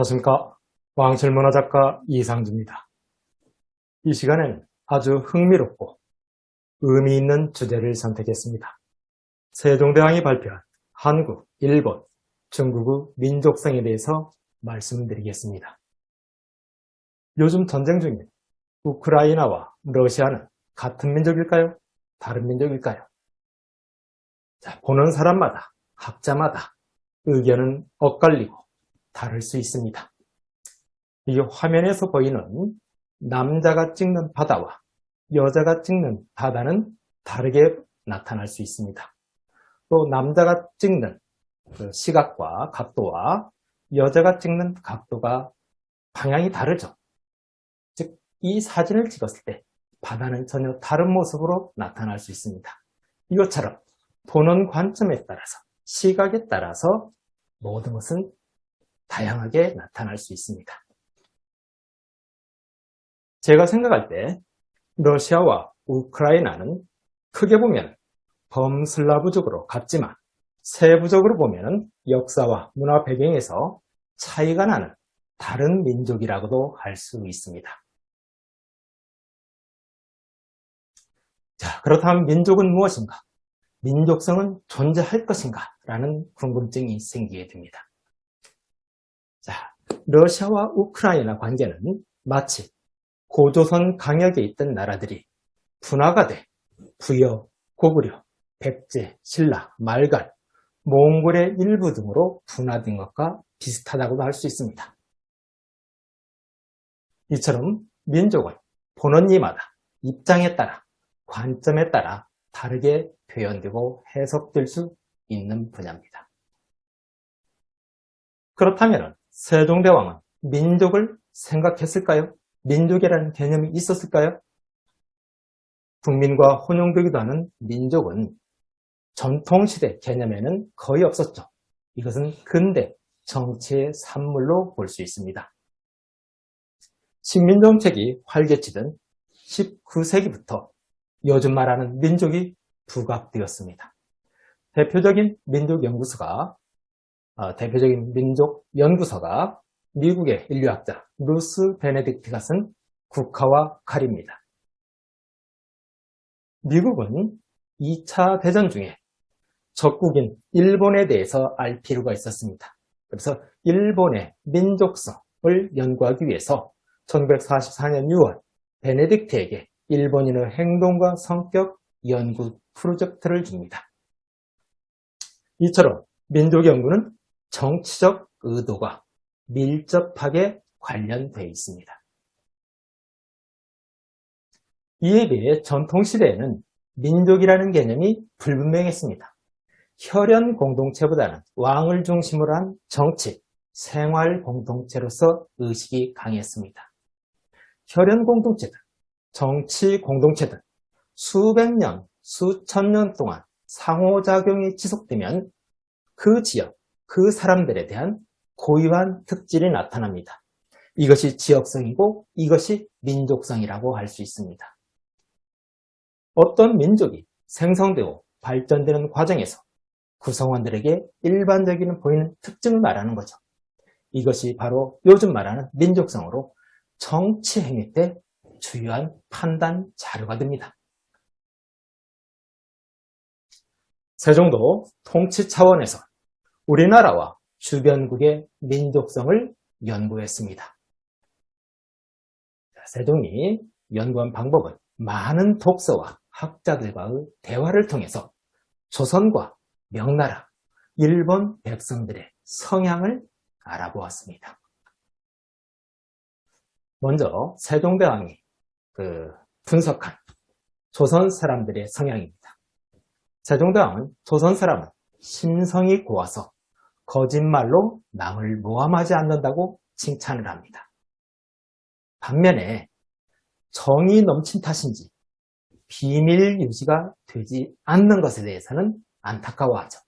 안녕하십니까. 왕실문화작가 이상주입니다. 이 시간에는 아주 흥미롭고 의미 있는 주제를 선택했습니다. 세종대왕이 발표한 한국, 일본, 중국의 민족성에 대해서 말씀드리겠습니다. 요즘 전쟁 중인 우크라이나와 러시아는 같은 민족일까요? 다른 민족일까요? 보는 사람마다, 학자마다 의견은 엇갈리고 다를 수 있습니다. 이 화면에서 보이는 남자가 찍는 바다와 여자가 찍는 바다는 다르게 나타날 수 있습니다. 또 남자가 찍는 그 시각과 각도와 여자가 찍는 각도가 방향이 다르죠. 즉, 이 사진을 찍었을 때 바다는 전혀 다른 모습으로 나타날 수 있습니다. 이것처럼 보는 관점에 따라서, 시각에 따라서 모든 것은 다양하게 나타날 수 있습니다. 제가 생각할 때 러시아와 우크라이나는 크게 보면 범슬라브족으로 같지만 세부적으로 보면 역사와 문화 배경에서 차이가 나는 다른 민족이라고도 할 수 있습니다. 자, 그렇다면 민족은 무엇인가? 민족성은 존재할 것인가? 라는 궁금증이 생기게 됩니다. 자, 러시아와 우크라이나 관계는 마치 고조선 강역에 있던 나라들이 분화가 돼 부여, 고구려, 백제, 신라, 말갈, 몽골의 일부 등으로 분화된 것과 비슷하다고도 할 수 있습니다. 이처럼 민족은 보는 이마다 입장에 따라, 관점에 따라 다르게 표현되고 해석될 수 있는 분야입니다. 그렇다면 세종대왕은 민족을 생각했을까요? 민족이라는 개념이 있었을까요? 국민과 혼용되기도 하는 민족은 전통시대 개념에는 거의 없었죠. 이것은 근대 정치의 산물로 볼 수 있습니다. 식민정책이 활개치던 19세기부터 요즘 말하는 민족이 부각되었습니다. 대표적인 민족 연구서가 미국의 인류학자 루스 베네딕트가 쓴 국화와 칼입니다. 미국은 2차 대전 중에 적국인 일본에 대해서 알 필요가 있었습니다. 그래서 일본의 민족성을 연구하기 위해서 1944년 6월 베네딕트에게 일본인의 행동과 성격 연구 프로젝트를 줍니다. 이처럼 민족 연구는 정치적 의도가 밀접하게 관련되어 있습니다. 이에 비해 전통시대에는 민족이라는 개념이 불분명했습니다. 혈연 공동체보다는 왕을 중심으로 한 정치, 생활 공동체로서 의식이 강했습니다. 혈연 공동체든 정치 공동체든 수백 년, 수천 년 동안 상호작용이 지속되면 그 지역, 그 사람들에 대한 고유한 특질이 나타납니다. 이것이 지역성이고 이것이 민족성이라고 할 수 있습니다. 어떤 민족이 생성되고 발전되는 과정에서 구성원들에게 일반적인 보이는 특징을 말하는 거죠. 이것이 바로 요즘 말하는 민족성으로 정치 행위 때 주요한 판단 자료가 됩니다. 세종도 통치 차원에서 우리나라와 주변국의 민족성을 연구했습니다. 세종이 연구한 방법은 많은 독서와 학자들과의 대화를 통해서 조선과 명나라, 일본 백성들의 성향을 알아보았습니다. 먼저 세종대왕이 분석한 조선 사람들의 성향입니다. 세종대왕은 조선 사람은 심성이 고와서 거짓말로 남을 모함하지 않는다고 칭찬을 합니다. 반면에 정이 넘친 탓인지 비밀 유지가 되지 않는 것에 대해서는 안타까워하죠.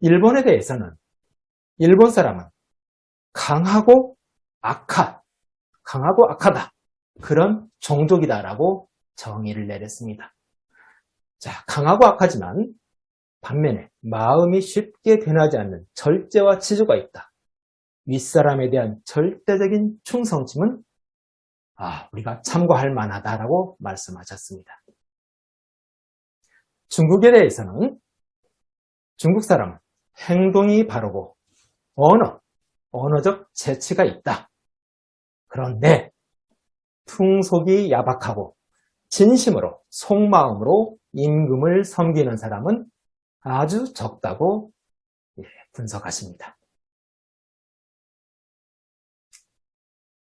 일본에 대해서는 일본 사람은 강하고 악하다. 그런 종족이다라고 정의를 내렸습니다. 자, 강하고 악하지만 반면에 마음이 쉽게 변하지 않는 절제와 치주가 있다. 윗사람에 대한 절대적인 충성심은 우리가 참고할 만하다라고 말씀하셨습니다. 중국에 대해서는 중국 사람은 행동이 바르고 언어적 재치가 있다. 그런데 풍속이 야박하고 진심으로 속마음으로 임금을 섬기는 사람은 아주 적다고 분석하십니다.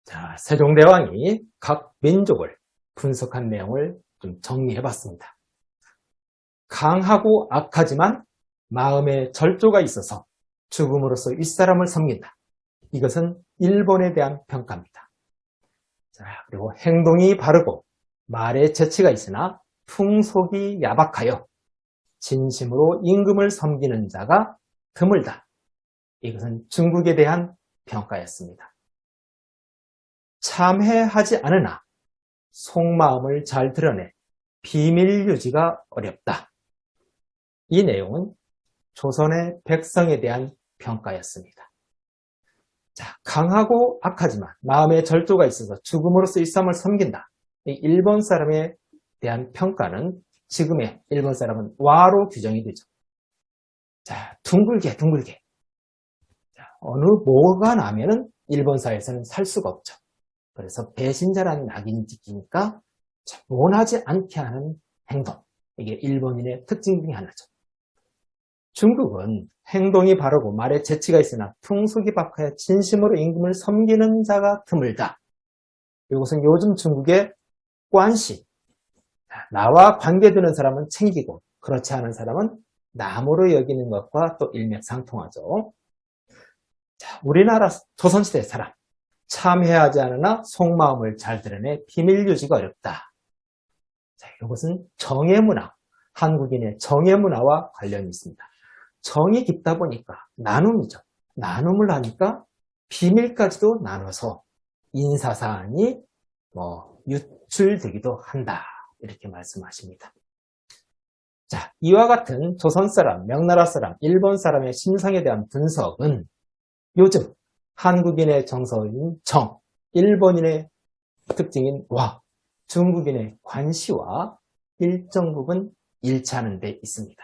자, 세종대왕이 각 민족을 분석한 내용을 좀 정리해봤습니다. 강하고 악하지만 마음에 절조가 있어서 죽음으로써 윗사람을 섬긴다. 이것은 일본에 대한 평가입니다. 자, 그리고 행동이 바르고 말에 재치가 있으나 풍속이 야박하여 진심으로 임금을 섬기는 자가 드물다. 이것은 중국에 대한 평가였습니다. 참회하지 않으나 속마음을 잘 드러내 비밀 유지가 어렵다. 이 내용은 조선의 백성에 대한 평가였습니다. 자, 강하고 악하지만 마음에 절조가 있어서 죽음으로써 윗사람을 섬긴다. 이 일본 사람에 대한 평가는 지금의 일본 사람은 와로 규정이 되죠. 자, 둥글게. 자, 어느 뭐가 나면은 일본 사회에서는 살 수가 없죠. 그래서 배신자라는 낙인이 찍히니까 원하지 않게 하는 행동. 이게 일본인의 특징 중에 하나죠. 중국은 행동이 바르고 말에 재치가 있으나 풍속이 박하여 진심으로 임금을 섬기는 자가 드물다. 이것은 요즘 중국의 관시. 나와 관계되는 사람은 챙기고 그렇지 않은 사람은 남으로 여기는 것과 또 일맥상통하죠. 자, 우리나라 조선시대 사람. 참회하지 않으나 속마음을 잘 드러내 비밀 유지가 어렵다. 자, 이것은 정예문화, 한국인의 정예문화와 관련이 있습니다. 정이 깊다 보니까 나눔이죠. 나눔을 하니까 비밀까지도 나눠서 인사사안이 유출되기도 한다. 이렇게 말씀하십니다. 자, 이와 같은 조선 사람, 명나라 사람, 일본 사람의 심성에 대한 분석은 요즘 한국인의 정서인 정, 일본인의 특징인 와, 중국인의 관시와 일정 부분 일치하는 데 있습니다.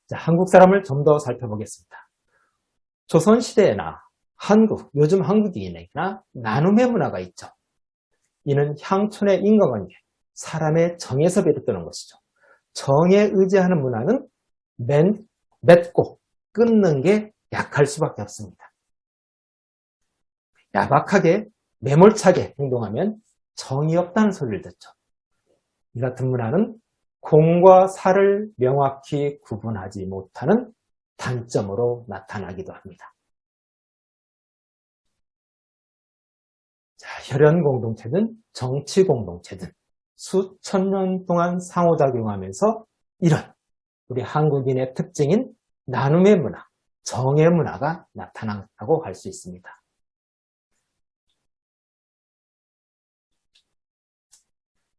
자, 한국 사람을 좀 더 살펴보겠습니다. 조선시대에나 요즘 한국인에게나 나눔의 문화가 있죠. 이는 향촌의 인간관계, 사람의 정에서 비롯되는 것이죠. 정에 의지하는 문화는 맺고 끊는 게 약할 수밖에 없습니다. 야박하게 매몰차게 행동하면 정이 없다는 소리를 듣죠. 이 같은 문화는 공과 사를 명확히 구분하지 못하는 단점으로 나타나기도 합니다. 자, 혈연 공동체든 정치 공동체든 수천 년 동안 상호작용하면서 이런 우리 한국인의 특징인 나눔의 문화, 정의 문화가 나타난다고 할 수 있습니다.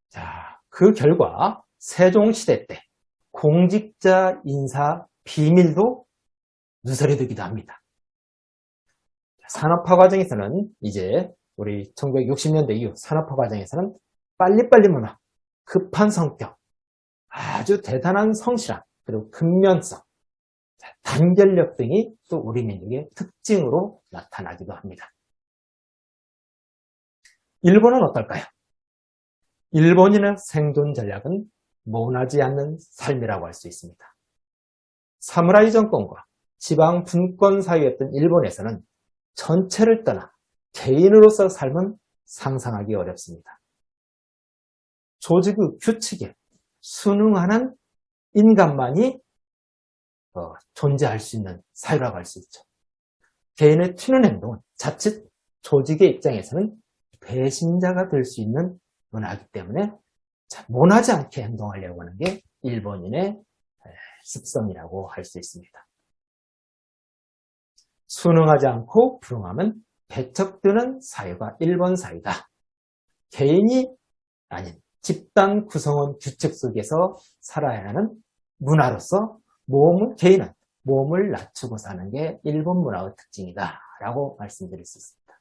자, 그 결과 세종시대 때 공직자 인사 비밀도 누설해두기도 합니다. 산업화 과정에서는 이제 우리 1960년대 이후 산업화 과정에서는 빨리빨리 문화, 급한 성격, 아주 대단한 성실함, 그리고 근면성, 단결력 등이 또 우리 민족의 특징으로 나타나기도 합니다. 일본은 어떨까요? 일본인의 생존 전략은 모나지 않는 삶이라고 할 수 있습니다. 사무라이 정권과 지방 분권 사회였던 일본에서는 전체를 떠나 개인으로서 삶은 상상하기 어렵습니다. 조직의 규칙에 순응하는 인간만이 존재할 수 있는 사회라고 할 수 있죠. 개인의 튀는 행동은 자칫 조직의 입장에서는 배신자가 될 수 있는 문화이기 때문에 모나지 않게 행동하려고 하는 게 일본인의 습성이라고 할 수 있습니다. 순응하지 않고 불응하면 배척되는 사회가 일본 사회다. 개인이 아닌 집단 구성원 규칙 속에서 살아야 하는 문화로서 개인은 몸을 낮추고 사는 게 일본 문화의 특징이다라고 말씀드릴 수 있습니다.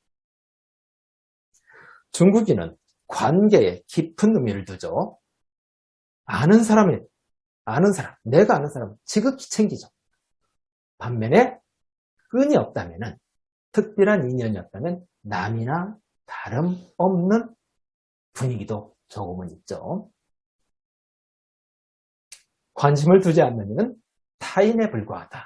중국인은 관계에 깊은 의미를 두죠. 내가 아는 사람은 지극히 챙기죠. 반면에 끈이 없다면은, 특별한 인연이 없다면 남이나 다름없는 분위기도 조금은 있죠. 관심을 두지 않으면 타인에 불과하다.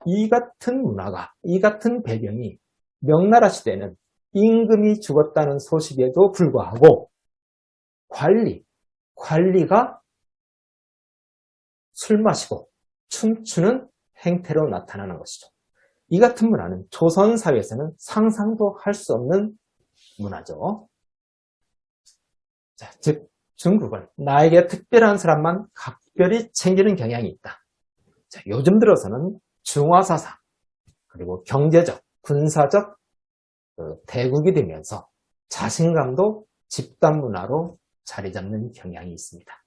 이 같은 문화가, 이 같은 배경이 명나라 시대는 임금이 죽었다는 소식에도 불구하고 관리가 술 마시고 춤추는 행태로 나타나는 것이죠. 이 같은 문화는 조선 사회에서는 상상도 할 수 없는 문화죠. 자, 즉 중국은 나에게 특별한 사람만 각별히 챙기는 경향이 있다. 자, 요즘 들어서는 중화사상 그리고 경제적, 군사적 대국이 되면서 자신감도 집단 문화로 자리 잡는 경향이 있습니다.